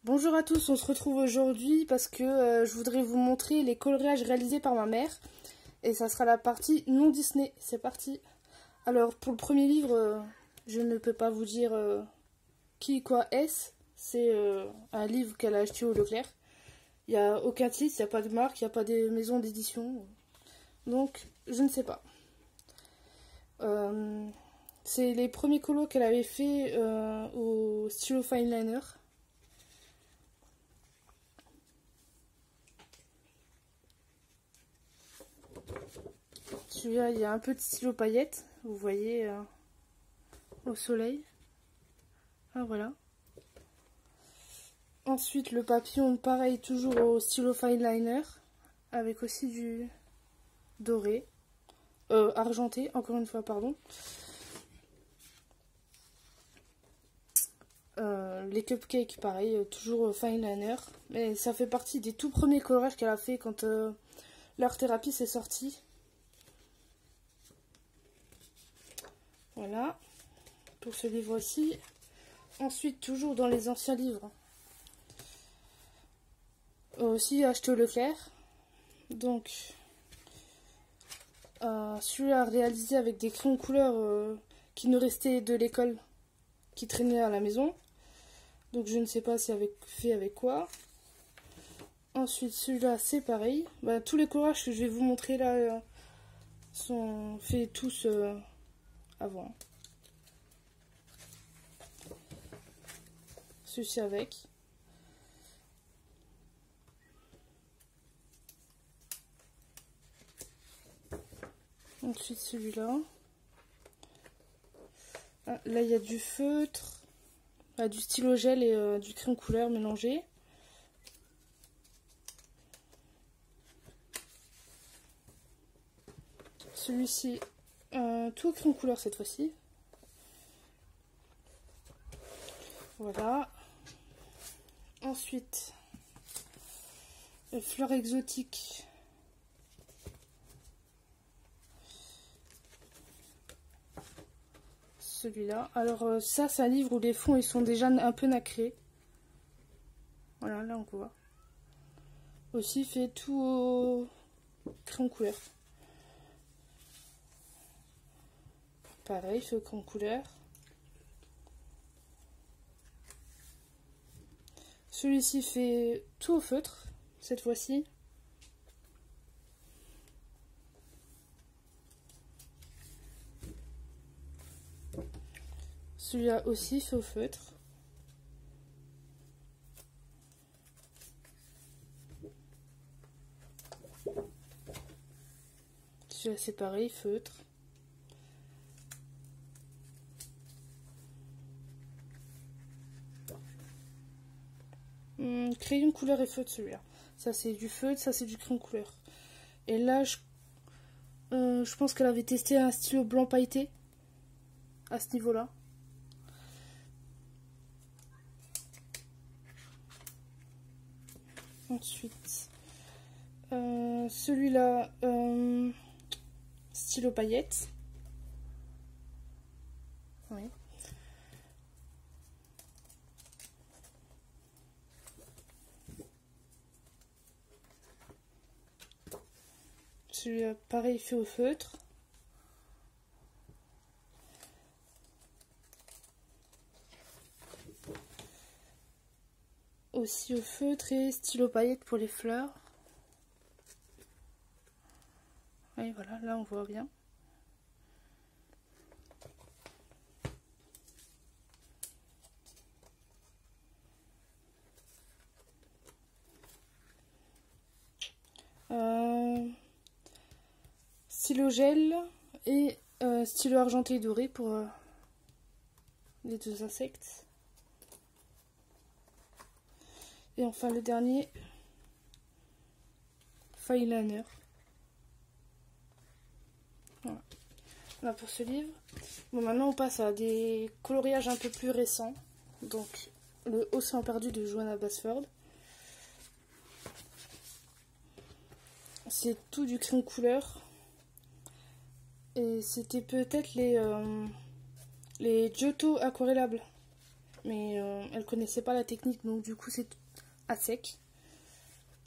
Bonjour à tous, on se retrouve aujourd'hui parce que je voudrais vous montrer les coloriages réalisés par ma mère. Et ça sera la partie non Disney. C'est parti. Alors pour le premier livre, je ne peux pas vous dire qui, quoi, est-ce. C'est un livre qu'elle a acheté au Leclerc. Il n'y a aucun titre, il n'y a pas de marque, il n'y a pas de maison d'édition. Donc je ne sais pas. C'est les premiers colos qu'elle avait fait au stylo fine liner. Celui-là, il y a un peu de stylo paillettes, vous voyez, au soleil. Ah, voilà. Ensuite, le papillon, pareil, toujours au stylo fine liner, avec aussi du doré, argenté, encore une fois, pardon. Les cupcakes, pareil, toujours fine liner. Mais ça fait partie des tout premiers colorages qu'elle a fait quand l'art thérapie s'est sorti. Voilà, pour ce livre-ci. Ensuite, toujours dans les anciens livres, aussi acheté au Leclerc. Donc, celui-là réalisé avec des crayons couleur qui nous restaient de l'école, qui traînaient à la maison. Donc, je ne sais pas si fait avec quoi. Ensuite, celui-là, c'est pareil. Bah, tous les collages que je vais vous montrer là sont faits tous avant. Celui-ci avec. Ensuite celui-là. Ah, là il y a du feutre, du stylo gel et du crayon couleur mélangé. Celui-ci, tout au crayon couleur cette fois-ci. Voilà. Ensuite, fleurs exotiques. Celui-là. Alors ça, c'est un livre où les fonds ils sont déjà un peu nacrés. Voilà, là on voit. Aussi fait tout au crayon couleur. Pareil, fait au crayon couleur. Celui-ci fait tout au feutre, cette fois-ci. Celui-là aussi fait au feutre. Celui-là c'est pareil, feutre. Crayon couleur et feutre celui-là. Ça c'est du feutre, ça c'est du crayon couleur. Et là je pense qu'elle avait testé un stylo blanc pailleté à ce niveau-là. Ensuite, celui-là, stylo paillettes. Oui. Celui-là, pareil, fait au feutre. Aussi au feutre et stylo paillettes pour les fleurs. Oui, voilà, là on voit bien. Stylo gel et stylo argenté et doré pour les deux insectes. Et enfin le dernier, fine liner. Voilà. Voilà pour ce livre. Bon, maintenant on passe à des coloriages un peu plus récents. Donc le Océan perdu de Johanna Basford. C'est tout du crayon couleur. Et c'était peut-être les Giotto aquarellables. mais elle connaissait pas la technique, donc du coup c'est à sec,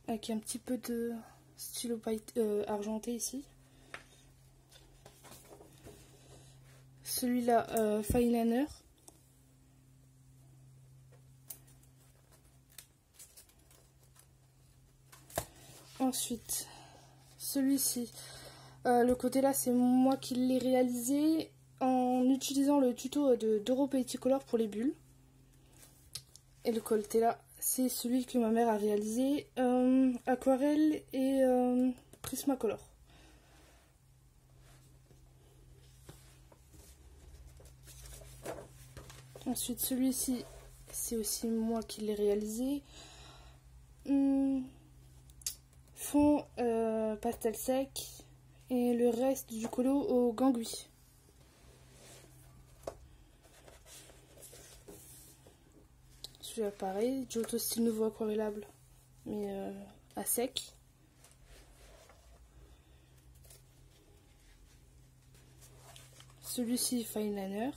avec un petit peu de stylo argenté ici. Celui-là, fine liner. Ensuite, celui-ci, le côté là, c'est moi qui l'ai réalisé en utilisant le tuto d'Euro Petit Color pour les bulles. Et le côté là, c'est celui que ma mère a réalisé, aquarelle et Prismacolor. Ensuite, celui-ci, c'est aussi moi qui l'ai réalisé. Fond pastel sec et le reste du colo au gangui. Celui-là pareil, Giotto style nouveau aquarellable mais à sec. Celui-ci fine liner.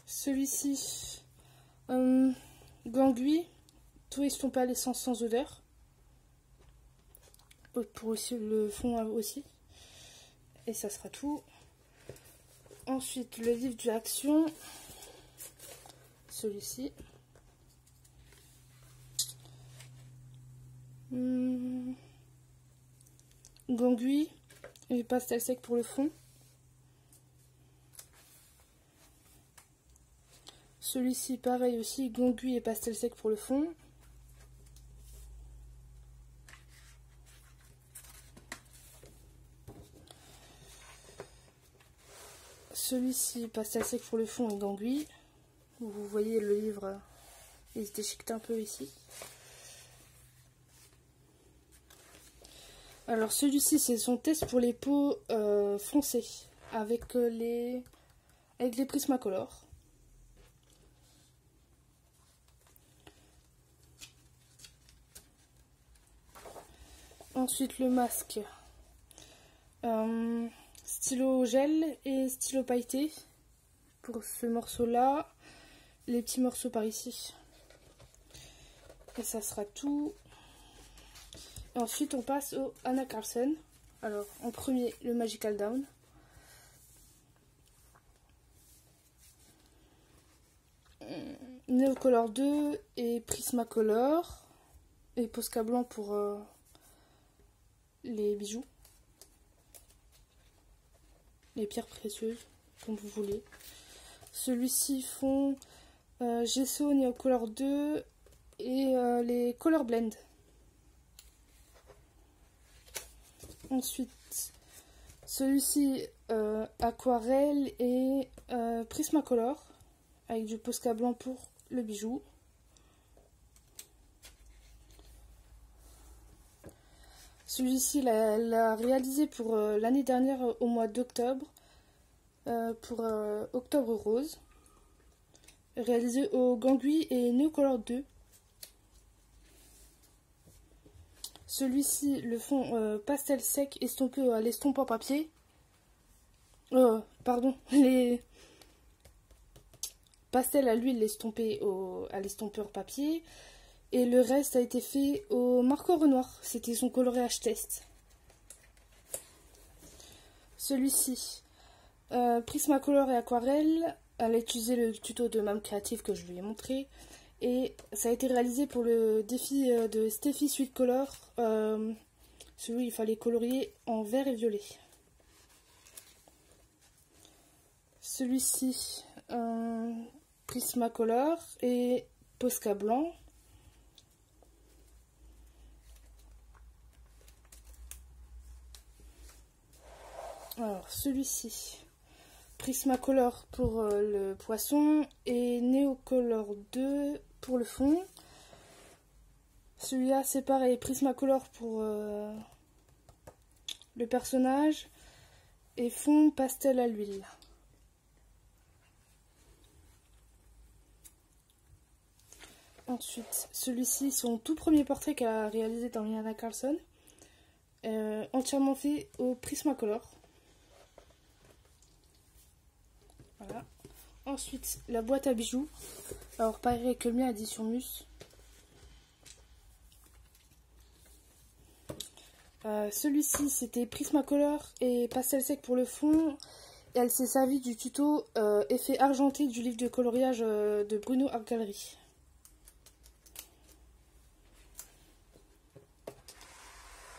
Celui-ci gangui, tout estompé à l'essence sans odeur. Pour aussi le fond aussi. Et ça sera tout. Ensuite, le livre de l'action. Celui-ci. Gangui et pastel sec pour le fond. Celui-ci, pareil aussi, gangui et pastel sec pour le fond. Celui-ci, pastel sec pour le fond et gangui. Vous voyez le livre, il se déchiquette un peu ici. Alors celui-ci, c'est son test pour les peaux foncées avec les Prismacolor. Ensuite le masque, stylo gel et stylo pailleté pour ce morceau là, les petits morceaux par ici. Et ça sera tout. Et ensuite on passe au Anna Karlsson. Alors en premier le Magical Down. Neocolor 2 et Prismacolor. Et Posca blanc pour les bijoux. Les pierres précieuses, comme vous voulez. Celui-ci fond Gesso Neocolor 2 et les Color Blend. Ensuite, celui-ci aquarelle et Prismacolor avec du Posca blanc pour le bijou. Celui-ci, l'a réalisé pour l'année dernière au mois d'octobre, pour Octobre Rose. Réalisé au gangui et Neocolor 2. Celui-ci, le fond pastel sec estompé à l'estompeur papier. Pardon, les pastels à l'huile estompés à l'estompeur papier. Et le reste a été fait au marqueur Renoir. C'était son coloréage test. Celui-ci, Prismacolor et aquarelle. Elle a utilisé le tuto de Mam Creative que je lui ai montré. Et ça a été réalisé pour le défi de Steffi Sweet Color. Celui il fallait colorier en vert et violet. Celui-ci, Prismacolor et Posca blanc. Alors celui-ci, Prismacolor pour le poisson et Neocolor 2 pour le fond. Celui-là c'est pareil, Prismacolor pour le personnage et fond pastel à l'huile. Ensuite, celui-ci, son tout premier portrait qu'elle a réalisé dans Anna Karlsson, entièrement fait au Prismacolor. Voilà. Ensuite, la boîte à bijoux. Alors, pareil que le mien, édition Mus. Celui-ci, c'était Prismacolor et pastel sec pour le fond. Et elle s'est servie du tuto effet argenté du livre de coloriage de Bruno Art Gallery.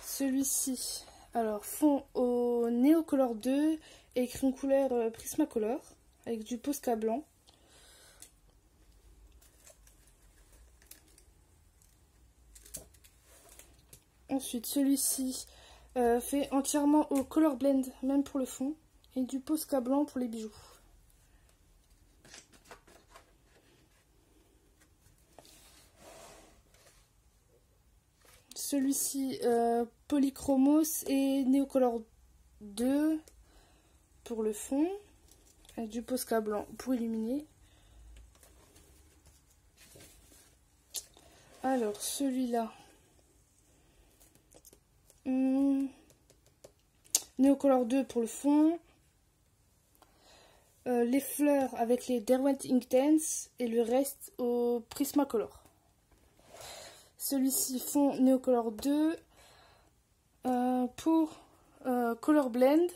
Celui-ci, alors fond au Neocolor 2 et crayon couleur Prismacolor avec du Posca blanc. Ensuite, celui-ci fait entièrement au Color Blend, même pour le fond, et du Posca blanc pour les bijoux. Celui-ci, Polychromos et Neocolor 2 pour le fond, avec du Posca blanc pour illuminer. Alors, celui-là, Neocolor 2 pour le fond, les fleurs avec les Derwent Inktense et le reste au Prismacolor. Celui-ci fond Neocolor 2 pour Color Blend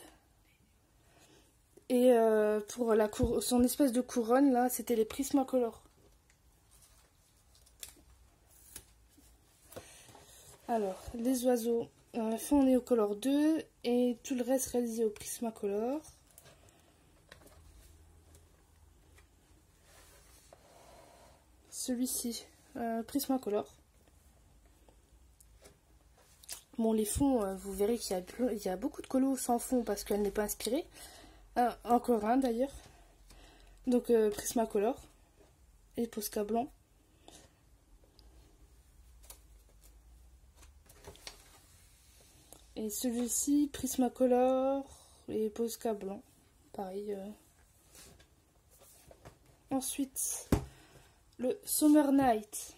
et pour son espèce de couronne là c'était les Prismacolor. Alors les oiseaux fond Neocolor 2 et tout le reste réalisé au Prismacolor. Celui-ci Prismacolor. Bon, les fonds, vous verrez qu'il y a beaucoup de colos sans fond parce qu'elle n'est pas inspirée. Encore un d'ailleurs. Donc Prismacolor et Posca blanc. Et celui-ci, Prismacolor et Posca blanc. Pareil. Ensuite, le Summer Night.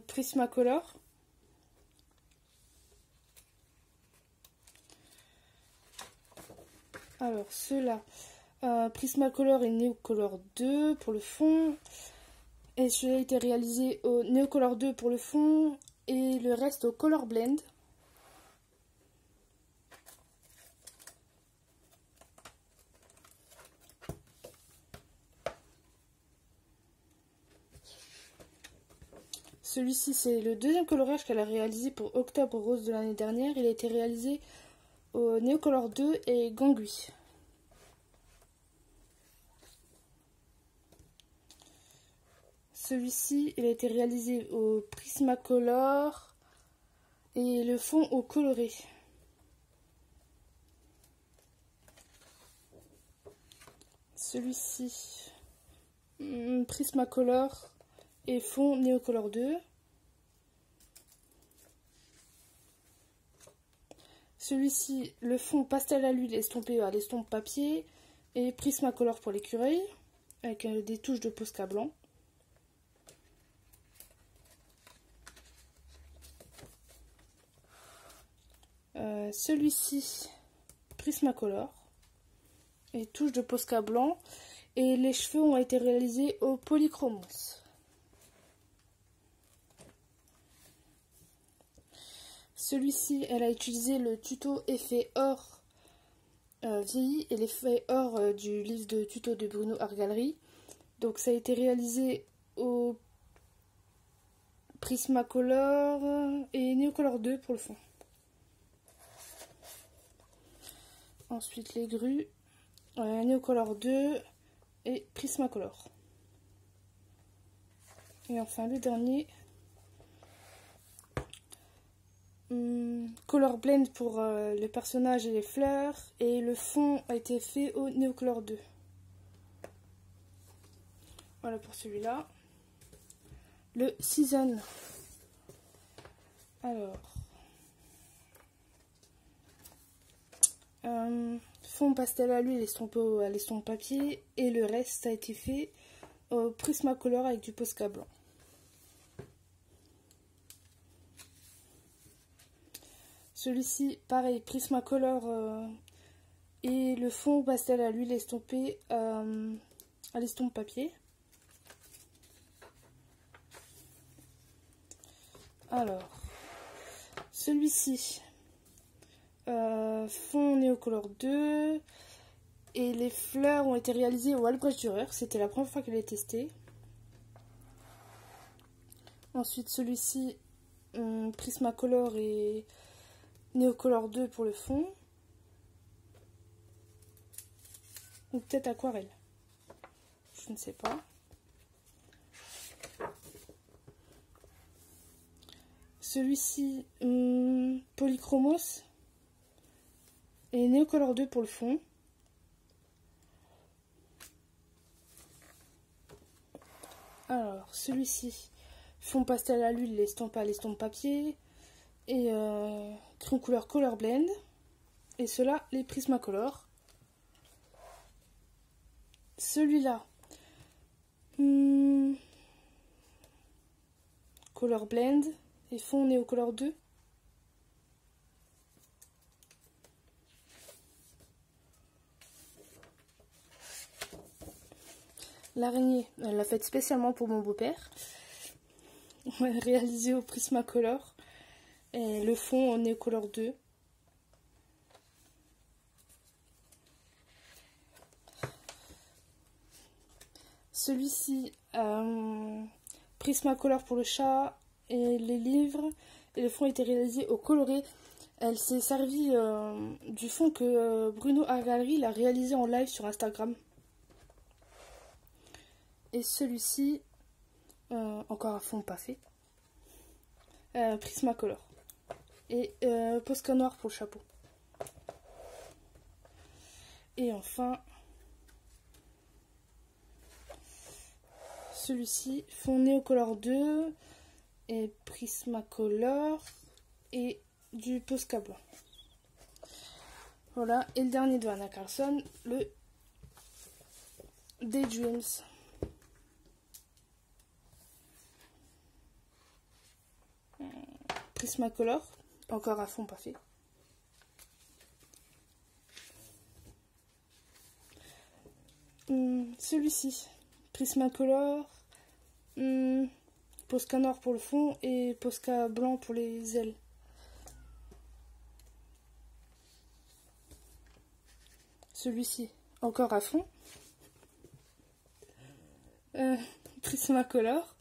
Prismacolor. Alors ceux-là, Prismacolor et Neocolor 2 pour le fond. Et celui-là a été réalisé au Neocolor 2 pour le fond et le reste au Color Blend. Celui-ci, c'est le deuxième coloriage qu'elle a réalisé pour Octobre Rose de l'année dernière. Il a été réalisé au Neocolor 2 et Gangui. Celui-ci, il a été réalisé au Prismacolor et le fond au coloré. Celui-ci, Prismacolor et fond Neocolor 2. Celui-ci, le fond pastel à l'huile estompé à l'estompe papier et Prismacolor pour l'écureuil avec des touches de Posca blanc. Celui-ci, Prismacolor et touches de Posca blanc et les cheveux ont été réalisés au Polychromos. Celui-ci, elle a utilisé le tuto effet or vieilli et l'effet or du livre de tuto de Bruno Art Gallery. Donc ça a été réalisé au Prismacolor et Neocolor 2 pour le fond. Ensuite les grues, Neocolor 2 et Prismacolor. Et enfin le dernier, Color Blend pour le personnage et les fleurs. Et le fond a été fait au Neocolor 2. Voilà pour celui-là. Le Season. Alors. Fond pastel à l'huile estompé à l'estompe papier. Et le reste a été fait au Prismacolor avec du Posca blanc. Celui-ci, pareil, Prismacolor et le fond pastel à l'huile estompé à l'estompe papier. Alors, celui-ci, fond Neocolor 2 et les fleurs ont été réalisées au Albrecht Dürer. C'était la première fois que je l'ai testé. Ensuite, celui-ci, Prismacolor et Neocolor 2 pour le fond. Ou peut-être aquarelle. Je ne sais pas. Celui-ci, Polychromos et Neocolor 2 pour le fond. Alors, celui-ci, fond pastel à l'huile, l'estompe à l'estompe papier et crayon couleur Color Blend. Et ceux-là, les Prismacolor. Celui-là, Color Blend et fond Neocolor 2. L'araignée, elle l'a faite spécialement pour mon beau-père. Réalisée au Prismacolor. Et le fond en Neocolor 2. Celui-ci, Prismacolor pour le chat et les livres. Et le fond a été réalisé au coloré. Elle s'est servie du fond que Bruno Argallery a réalisé en live sur Instagram. Et celui-ci, encore un fond pas fait, Prismacolor. Et Posca noir pour le chapeau. Et enfin, celui-ci, fond Neocolor 2 et Prismacolor et du Posca blanc. Voilà, et le dernier de Anna Carlson, le Daydreams. Prismacolor, encore à fond pas fait. Celui-ci, Prismacolor, Posca noir pour le fond et Posca blanc pour les ailes. Celui-ci, encore à fond. Prismacolor.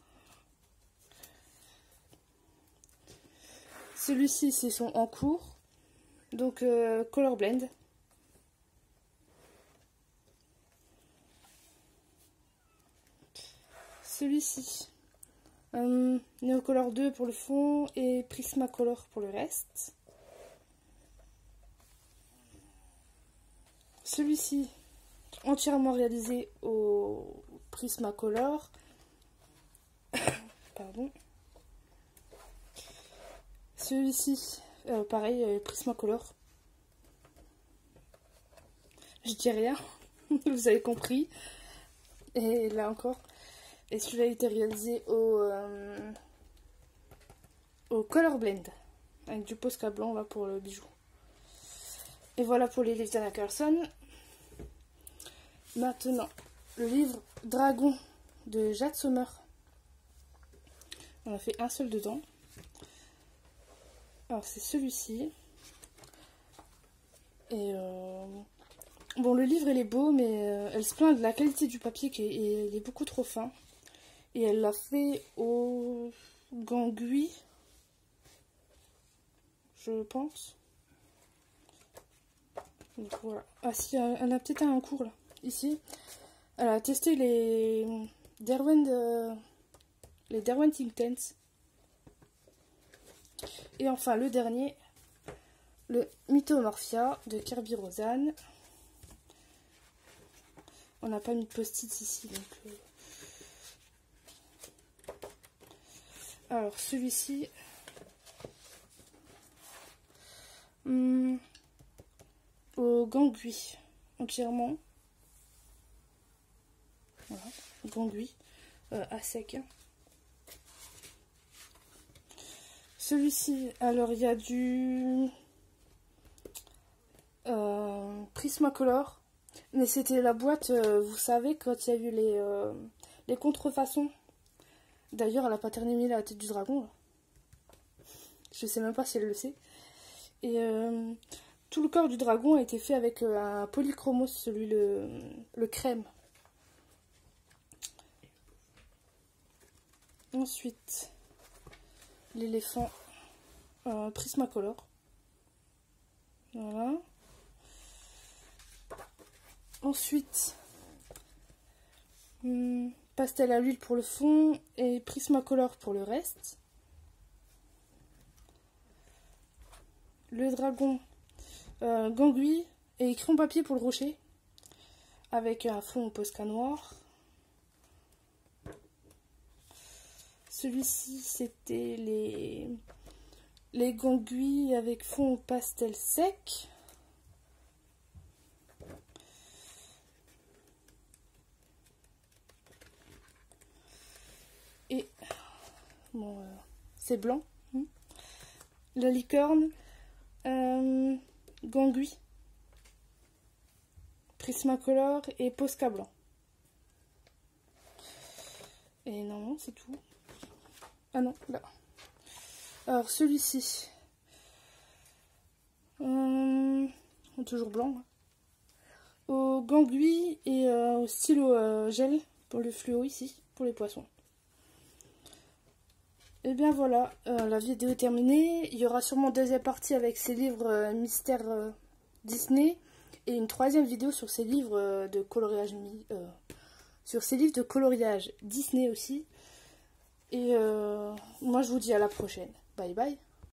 Celui-ci, c'est son en cours. Donc, Color Blend. Celui-ci, Neocolor 2 pour le fond et Prismacolor pour le reste. Celui-ci, entièrement réalisé au Prismacolor. Pardon. Celui-ci, pareil, Prismacolor. Je dis rien, vous avez compris. Et là encore. Et celui-là a été réalisé au Color Blend. Avec du Posca blanc là pour le bijou. Et voilà pour les livres d'Anna Carlson. Maintenant, le livre Dragon de Jade Sommer. On a fait un seul dedans. Alors c'est celui-ci. Et bon, le livre il est beau, mais elle se plaint de la qualité du papier qui est beaucoup trop fin. Et elle l'a fait au Gangui, je pense. Donc voilà. Ah si, elle a peut-être un cours là, ici. Elle a testé les Derwent Think Tanks. Et enfin le dernier, le Mythomorphia de Kirby Rosanne. On n'a pas mis de post-it ici, donc... Alors celui-ci... au Gangui, entièrement. Voilà, Gangui, à sec. Celui-ci, alors il y a du Prismacolor. Mais c'était la boîte, vous savez, quand il y a eu les contrefaçons. D'ailleurs, elle a pas terminé la tête du dragon. Là. Je sais même pas si elle le sait. Et tout le corps du dragon a été fait avec un polychromos, celui le crème. Ensuite, l'éléphant Prismacolor. Voilà. Ensuite, pastel à l'huile pour le fond et Prismacolor pour le reste. Le dragon Gangui et crayon papier pour le rocher avec un fond Posca noir. Celui-ci c'était les Gangui avec fond pastel sec. Et bon, c'est blanc. La licorne Gangui, Prismacolor et Posca blanc. Et non, c'est tout. Ah non, là. Alors celui-ci, toujours blanc, hein. Au Gangui et au stylo gel pour le fluo ici, pour les poissons. Et bien voilà, la vidéo est terminée. Il y aura sûrement une deuxième partie avec ces livres mystères Disney et une troisième vidéo sur ces livres de coloriage Disney aussi. Et moi je vous dis à la prochaine. Bye bye.